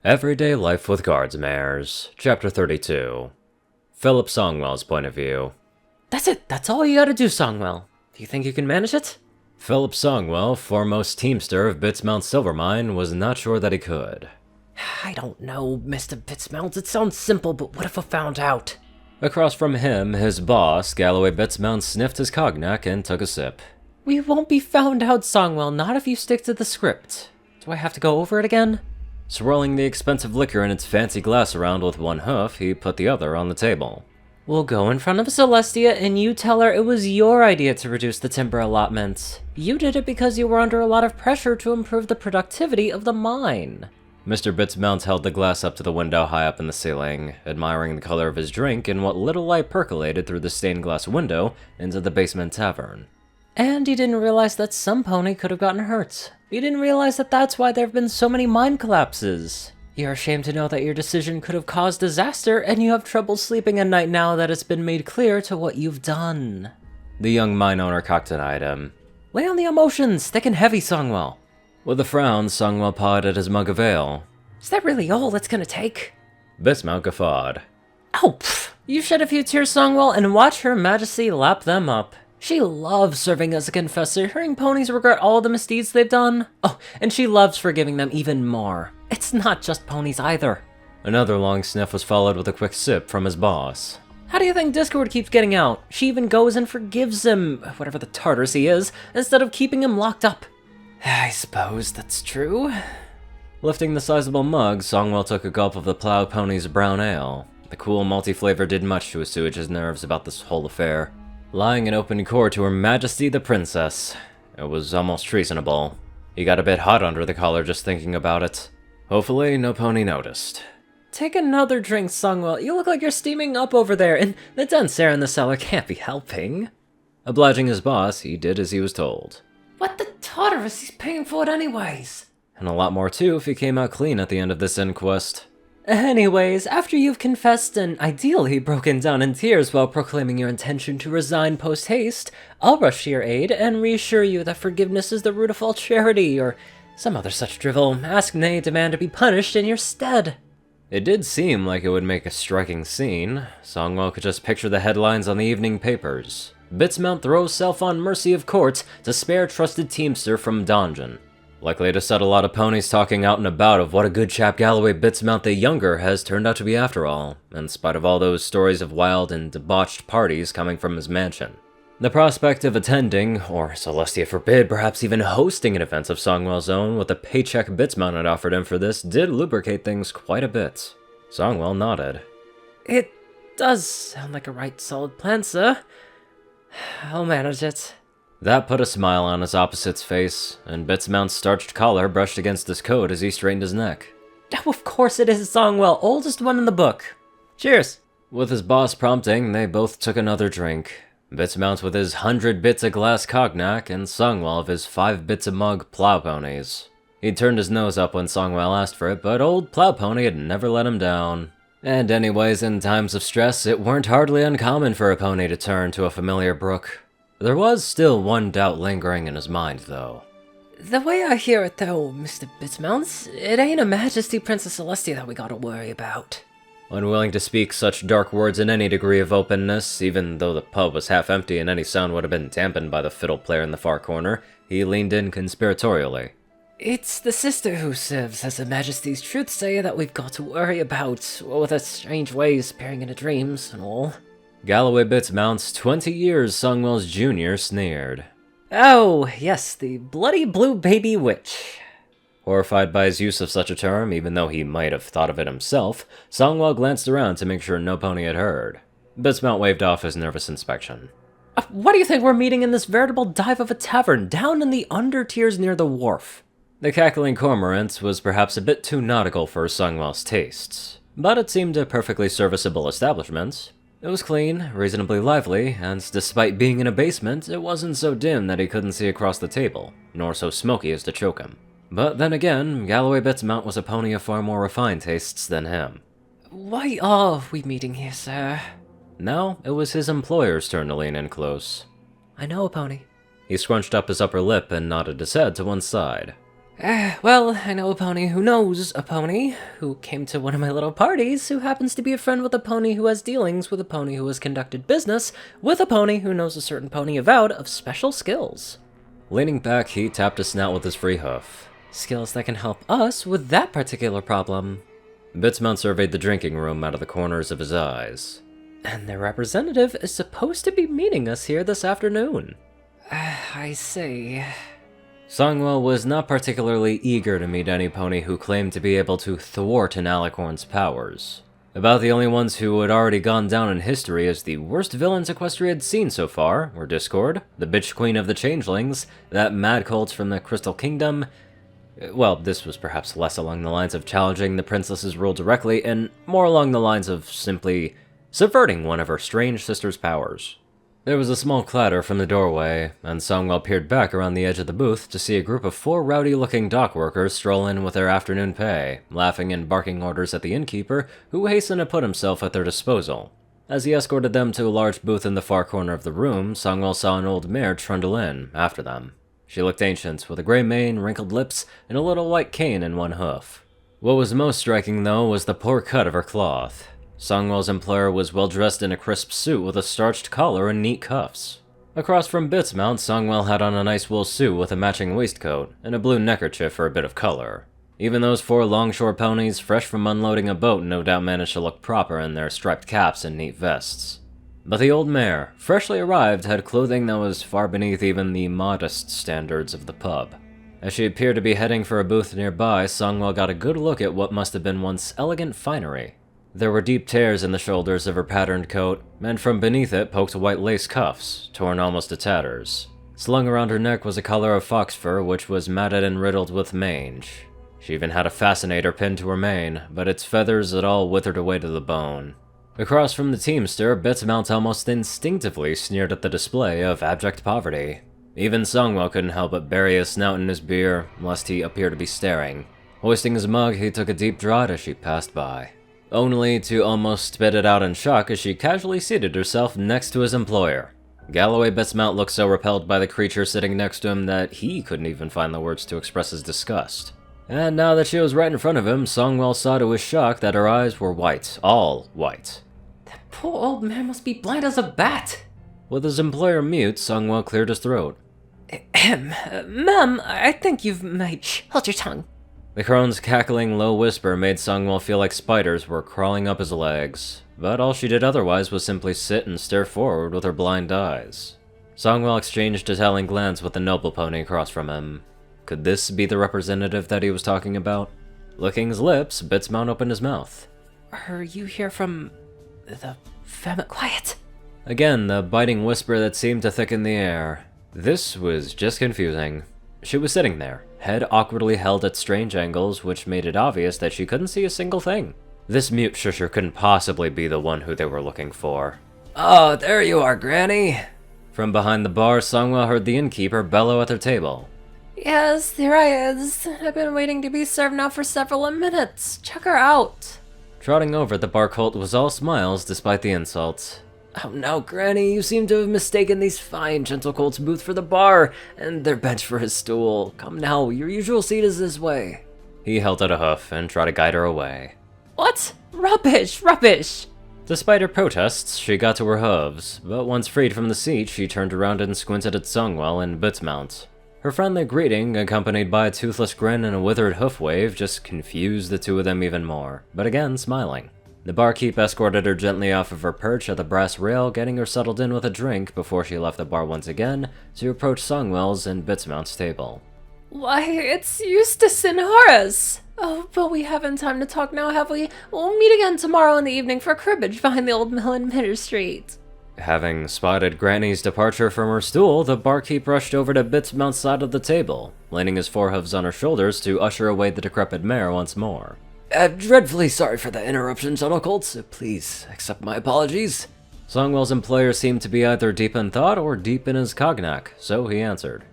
Everyday Life with Guardsmares, Chapter 32. Philip Songwell's point of view. That's it, that's all you gotta do, Songwell. Do you think you can manage it? Philip Songwell, foremost teamster of Bitsmount Silvermine, was not sure that he could. I don't know, Mr. Bitsmount. It sounds simple, but what if I found out? Across from him, his boss, Galloway Bitsmount, sniffed his cognac and took a sip. We won't be found out, Songwell, not if you stick to the script. Do I have to go over it again? Swirling the expensive liquor in its fancy glass around with one hoof, he put the other on the table. We'll go in front of Celestia and you tell her it was your idea to reduce the timber allotment. You did it because you were under a lot of pressure to improve the productivity of the mine. Mr. Bitsmount held the glass up to the window high up in the ceiling, admiring the color of his drink and what little light percolated through the stained glass window into the basement tavern. And he didn't realize that some pony could have gotten hurt. You didn't realize that that's why there have been so many mine collapses. You're ashamed to know that your decision could have caused disaster, and you have trouble sleeping at night now that it's been made clear to what you've done. The young mine owner cocked-eyed him. Lay on the emotions, thick and heavy, Songwell. With a frown, Songwell pawed at his mug of ale. Is that really all it's gonna take? Bitsmount guffawed. Oh, pfft. You shed a few tears, Songwell, and watch Her Majesty lap them up. She loves serving as a confessor, hearing ponies regret all the misdeeds they've done. Oh, and she loves forgiving them even more. It's not just ponies either. Another long sniff was followed with a quick sip from his boss. How do you think Discord keeps getting out? She even goes and forgives him, whatever the tartars he is, instead of keeping him locked up. I suppose that's true. Lifting the sizable mug, Songwell took a gulp of the plow pony's brown ale. The cool malty flavor did much to assuage his nerves about this whole affair. Lying in open court to Her Majesty the Princess. It was almost treasonable. He got a bit hot under the collar just thinking about it. Hopefully, no pony noticed. Take another drink, Songwell. You look like you're steaming up over there, and the dense air in the cellar can't be helping. Obliging his boss, he did as he was told. What the tartarus? He's paying for it anyways. And a lot more too if he came out clean at the end of this inquest. Anyways, after you've confessed and ideally broken down in tears while proclaiming your intention to resign post-haste, I'll rush to your aid and reassure you that forgiveness is the root of all charity, or some other such drivel. Ask, nay, demand to be punished in your stead. It did seem like it would make a striking scene. Songwell could just picture the headlines on the evening papers. Bitsmount throws self on mercy of court to spare trusted teamster from donjon. Likely to set a lot of ponies talking out and about of what a good chap Galloway Bitsmount the Younger has turned out to be after all, in spite of all those stories of wild and debauched parties coming from his mansion. The prospect of attending, or Celestia forbid, perhaps even hosting an event of Songwell's own with the paycheck Bitsmount had offered him for this did lubricate things quite a bit. Songwell nodded. It does sound like a right solid plan, sir. I'll manage it. That put a smile on his opposite's face, and Bitsmount's starched collar brushed against his coat as he straightened his neck. Oh, of course it is Songwell, oldest one in the book. Cheers! With his boss prompting, they both took another drink. Bitsmount with his 100 bits a glass cognac, and Songwell of his 5 bits a mug plow ponies. He'd turned his nose up when Songwell asked for it, but old plow pony had never let him down. And anyways, in times of stress, it weren't hardly uncommon for a pony to turn to a familiar brook. There was still one doubt lingering in his mind, though. The way I hear it, though, Mr. Bitsmount, it ain't Her Majesty Princess Celestia that we gotta worry about. Unwilling to speak such dark words in any degree of openness, even though the pub was half empty and any sound would have been dampened by the fiddle player in the far corner, he leaned in conspiratorially. It's the sister who serves as Her Majesty's truthsayer that we've got to worry about, with her strange ways appearing in her dreams and all. Galloway Bitsmount's 20 years Songwell's junior sneered. Oh, yes, the bloody blue baby witch. Horrified by his use of such a term, even though he might have thought of it himself, Songwell glanced around to make sure no pony had heard. Bitsmount waved off his nervous inspection. What do you think we're meeting in this veritable dive of a tavern down in the undertiers near the wharf? The cackling cormorant was perhaps a bit too nautical for Songwell's tastes, but it seemed a perfectly serviceable establishment. It was clean, reasonably lively, and despite being in a basement, it wasn't so dim that he couldn't see across the table, nor so smoky as to choke him. But then again, Galloway Bitsmount was a pony of far more refined tastes than him. Why are we meeting here, sir? Now, it was his employer's turn to lean in close. I know a pony. He scrunched up his upper lip and nodded his head to one side. Well, I know a pony who knows a pony, who came to one of my little parties, who happens to be a friend with a pony who has dealings with a pony who has conducted business with a pony who knows a certain pony avowed of special skills. Leaning back, he tapped his snout with his free hoof. Skills that can help us with that particular problem. Bitsmount surveyed the drinking room out of the corners of his eyes. And their representative is supposed to be meeting us here this afternoon. I see. Songwell was not particularly eager to meet any pony who claimed to be able to thwart an Alicorn's powers. About the only ones who had already gone down in history as the worst villains Equestria had seen so far were Discord, the bitch queen of the changelings, that mad cult from the Crystal Kingdom. Well, this was perhaps less along the lines of challenging the princess's rule directly, and more along the lines of simply subverting one of her strange sister's powers. There was a small clatter from the doorway, and Songwell peered back around the edge of the booth to see a group of 4 rowdy-looking dock workers stroll in with their afternoon pay, laughing and barking orders at the innkeeper, who hastened to put himself at their disposal. As he escorted them to a large booth in the far corner of the room, Songwell saw an old mare trundle in, after them. She looked ancient, with a gray mane, wrinkled lips, and a little white cane in one hoof. What was most striking, though, was the poor cut of her cloth. Songwell's employer was well dressed in a crisp suit with a starched collar and neat cuffs. Across from Bitsmount, Songwell had on a nice wool suit with a matching waistcoat, and a blue neckerchief for a bit of color. Even those 4 longshore ponies, fresh from unloading a boat, no doubt managed to look proper in their striped caps and neat vests. But the old mare, freshly arrived, had clothing that was far beneath even the modest standards of the pub. As she appeared to be heading for a booth nearby, Songwell got a good look at what must have been once elegant finery. There were deep tears in the shoulders of her patterned coat, and from beneath it poked white lace cuffs, torn almost to tatters. Slung around her neck was a collar of fox fur which was matted and riddled with mange. She even had a fascinator pinned to her mane, but its feathers had all withered away to the bone. Across from the teamster, Bitsmount almost instinctively sneered at the display of abject poverty. Even Songwell couldn't help but bury his snout in his beer, lest he appear to be staring. Hoisting his mug, he took a deep draught as she passed by, only to almost spit it out in shock as she casually seated herself next to his employer. Galloway Bitsmount looked so repelled by the creature sitting next to him that he couldn't even find the words to express his disgust. And now that she was right in front of him, Songwell saw to his shock that her eyes were white, all white. That poor old man must be blind as a bat. With his employer mute, Songwell cleared his throat. Ma'am, I think you've held your tongue. The crone's cackling low whisper made Songwell feel like spiders were crawling up his legs, but all she did otherwise was simply sit and stare forward with her blind eyes. Songwell exchanged a telling glance with the noble pony across from him. Could this be the representative that he was talking about? Licking his lips, Bitsmount opened his mouth. Are you here from the Quiet? Again, the biting whisper that seemed to thicken the air. This was just confusing. She was sitting there, head awkwardly held at strange angles, which made it obvious that she couldn't see a single thing. This mute shusher couldn't possibly be the one who they were looking for. Oh, there you are, Granny. From behind the bar, Songwell heard the innkeeper bellow at their table. Yes, there I is. I've been waiting to be served now for several minutes. Check her out. Trotting over, the bar cult was all smiles despite the insults. Oh no, Granny, you seem to have mistaken these fine gentle colt's booth for the bar, and their bench for his stool. Come now, your usual seat is this way. He held out a hoof and tried to guide her away. What? Rubbish, rubbish! Despite her protests, she got to her hooves, but once freed from the seat, she turned around and squinted at Songwell and Bitsmount. Her friendly greeting, accompanied by a toothless grin and a withered hoof wave, just confused the two of them even more, but again smiling. The barkeep escorted her gently off of her perch at the brass rail, getting her settled in with a drink before she left the bar once again to approach Songwell's and Bitsmount's table. Why, it's Eustace and Horace! Oh, but we haven't time to talk now, have we? We'll meet again tomorrow in the evening for cribbage behind the old mill in Mitter Street. Having spotted Granny's departure from her stool, the barkeep rushed over to Bitsmount's side of the table, leaning his forehooves on her shoulders to usher away the decrepit mare once more. Dreadfully sorry for the interruption, Gentle Colts. Please accept my apologies. Songwell's employer seemed to be either deep in thought or deep in his cognac, so he answered.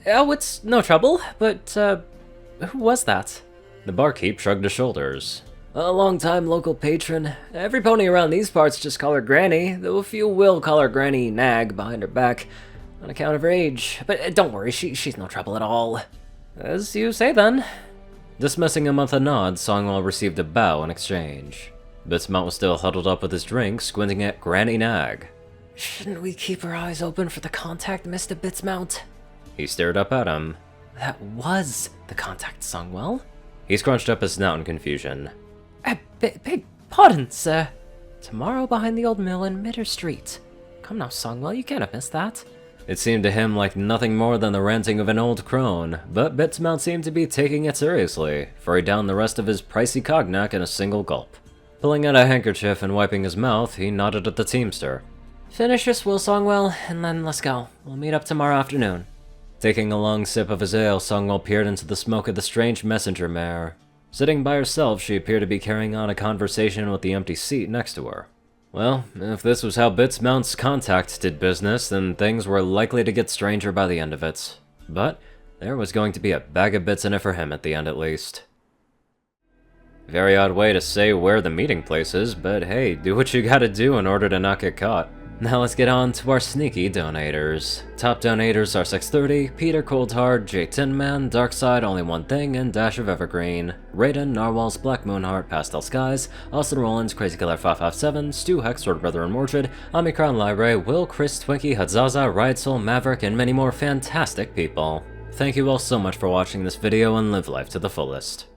Oh, it's no trouble, but, who was that? The barkeep shrugged his shoulders. A long-time local patron. Every pony around these parts just call her Granny, though a few will call her Granny Nag behind her back, on account of her age. But don't worry, she's no trouble at all. As you say then. Dismissing him with a nod, Songwell received a bow in exchange. Bitsmount was still huddled up with his drink, squinting at Granny Nag. Shouldn't we keep our eyes open for the contact, Mr. Bitsmount? He stared up at him. That was the contact, Songwell. He scrunched up his snout in confusion. Beg pardon, sir. Tomorrow behind the old mill in Midder Street. Come now, Songwell, you can't have missed that. It seemed to him like nothing more than the ranting of an old crone, but Bitsmount seemed to be taking it seriously, for he downed the rest of his pricey cognac in a single gulp. Pulling out a handkerchief and wiping his mouth, he nodded at the teamster. Finish your swill, Songwell, and then let's go. We'll meet up tomorrow afternoon. Taking a long sip of his ale, Songwell peered into the smoke of the strange messenger mare. Sitting by herself, she appeared to be carrying on a conversation with the empty seat next to her. Well, if this was how Bitsmount's contact did business, then things were likely to get stranger by the end of it. But there was going to be a bag of bits in it for him at the end at least. Very odd way to say where the meeting place is, but hey, do what you gotta do in order to not get caught. Now let's get on to our sneaky donators. Top donators are 630, Peter Coulthard, J Tinman, Darkside Only One Thing, and Dash of Evergreen, Raiden, Narwhals, Black Moonheart, Pastel Skies, Austin Rollins, Crazy Killer 557, Stu Hex, Sword Brother and Mordred, Omicron Library, Will, Chris, Twinkie, Hadzaza, Ridesoul, Maverick, and many more fantastic people. Thank you all so much for watching this video and live life to the fullest.